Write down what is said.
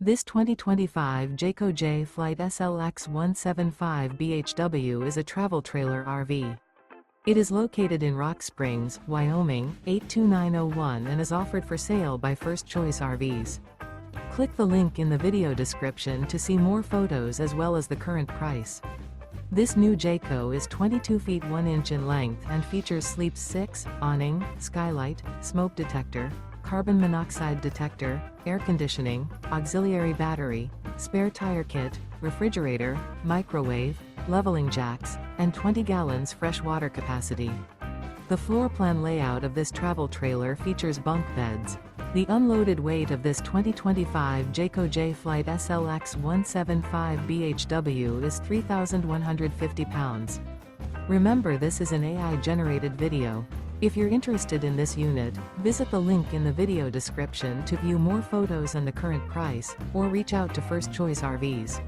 This 2025 Jayco J Flight SLX 175 BHW is a travel trailer RV. It is located in Rock Springs, Wyoming, 82901 and is offered for sale by First Choice RVs. Click the link in the video description to see more photos as well as the current price. This new Jayco is 22 feet 1 inch in length and features sleep 6, awning, skylight, smoke detector, carbon monoxide detector, air conditioning, auxiliary battery, spare tire kit, refrigerator, microwave, leveling jacks, and 20 gallons fresh water capacity. The floor plan layout of this travel trailer features bunk beds. The unloaded weight of this 2025 Jayco J Flight SLX 175 BHW is 3,150 pounds. Remember, this is an AI-generated video. If you're interested in this unit, visit the link in the video description to view more photos and the current price, or reach out to First Choice RVs.